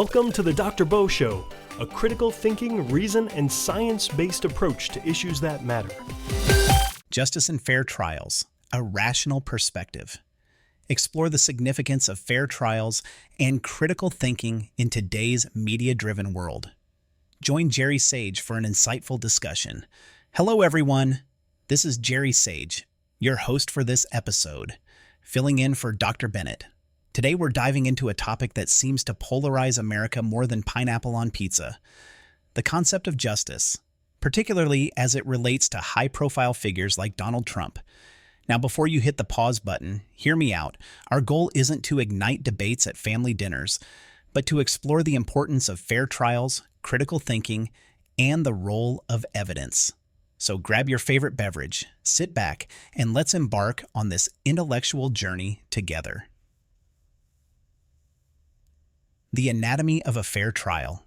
Welcome to the Dr. Bo Show, a critical thinking, reason, and science-based approach to issues that matter. Justice and fair trials, a rational perspective. Explore the significance of fair trials and critical thinking in today's media-driven world. Join Jerry Sage for an insightful discussion. Hello, everyone. This is Jerry Sage, your host for this episode, filling in for Dr. Bennett. Today, we're diving into a topic that seems to polarize America more than pineapple on pizza: the concept of justice, particularly as it relates to high-profile figures like Donald Trump. Now, before you hit the pause button, hear me out. Our goal isn't to ignite debates at family dinners, but to explore the importance of fair trials, critical thinking, and the role of evidence. So grab your favorite beverage, sit back, and let's embark on this intellectual journey together. The anatomy of a fair trial.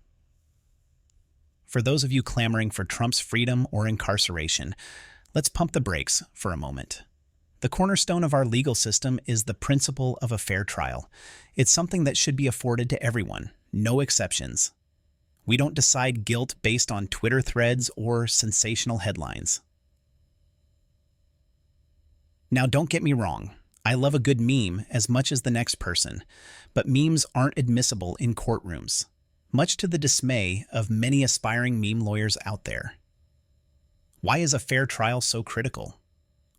For those of you clamoring for Trump's freedom or incarceration, let's pump the brakes for a moment. The cornerstone of our legal system is the principle of a fair trial. It's something that should be afforded to everyone, no exceptions. We don't decide guilt based on Twitter threads or sensational headlines. Now, don't get me wrong. I love a good meme as much as the next person, but memes aren't admissible in courtrooms, much to the dismay of many aspiring meme lawyers out there. Why is a fair trial so critical?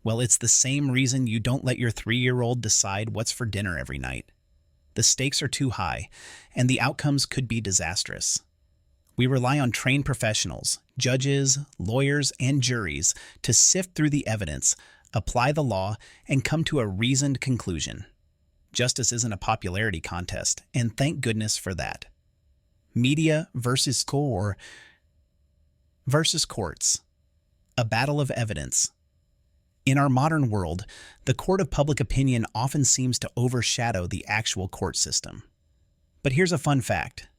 Well, it's the same reason you don't let your 3-year-old decide what's for dinner every night. The stakes are too high, and the outcomes could be disastrous. We rely on trained professionals, judges, lawyers, and juries to sift through the evidence, apply the law, and come to a reasoned conclusion. Justice isn't a popularity contest, and thank goodness for that. Media versus courts. A battle of evidence. In our modern world, the court of public opinion often seems to overshadow the actual court system. But here's a fun fact.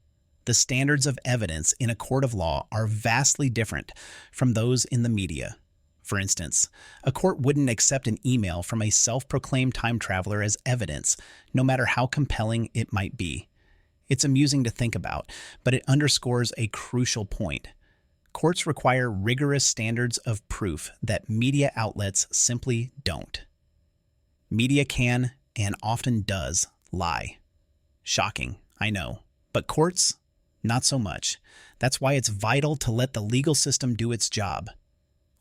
The standards of evidence in a court of law are vastly different from those in the media. For instance, a court wouldn't accept an email from a self-proclaimed time traveler as evidence, no matter how compelling it might be. It's amusing to think about, but it underscores a crucial point. Courts require rigorous standards of proof that media outlets simply don't. Media can, and often does, lie. Shocking, I know. But courts? Not so much. That's why it's vital to let the legal system do its job.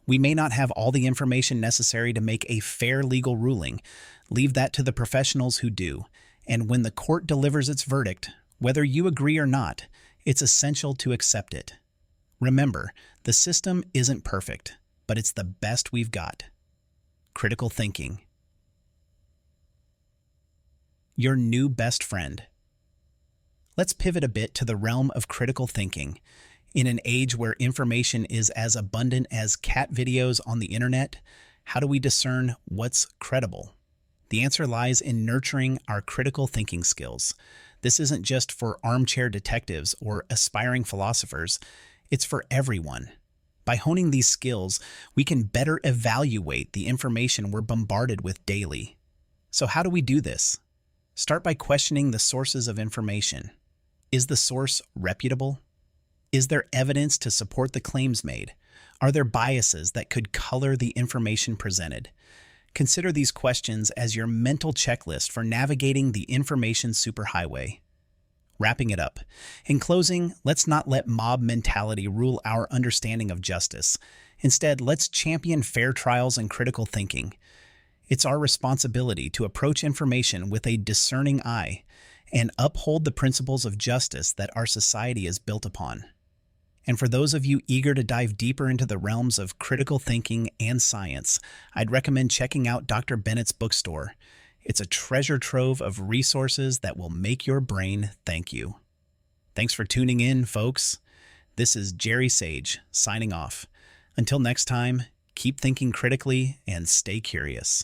We may not have all the information necessary to make a fair legal ruling. Leave that to the professionals who do. And when the court delivers its verdict, whether you agree or not, it's essential to accept it. Remember, the system isn't perfect, but it's the best we've got. Critical thinking. Your new best friend. Let's pivot a bit to the realm of critical thinking. In an age where information is as abundant as cat videos on the internet, how do we discern what's credible? The answer lies in nurturing our critical thinking skills. This isn't just for armchair detectives or aspiring philosophers. It's for everyone. By honing these skills, we can better evaluate the information we're bombarded with daily. So how do we do this? Start by questioning the sources of information. Is the source reputable? Is there evidence to support the claims made? Are there biases that could color the information presented? Consider these questions as your mental checklist for navigating the information superhighway. Wrapping it up. In closing, let's not let mob mentality rule our understanding of justice. Instead, let's champion fair trials and critical thinking. It's our responsibility to approach information with a discerning eye and uphold the principles of justice that our society is built upon. And for those of you eager to dive deeper into the realms of critical thinking and science, I'd recommend checking out Dr. Bennett's bookstore. It's a treasure trove of resources that will make your brain thank you. Thanks for tuning in, folks. This is Jerry Sage, signing off. Until next time, keep thinking critically and stay curious.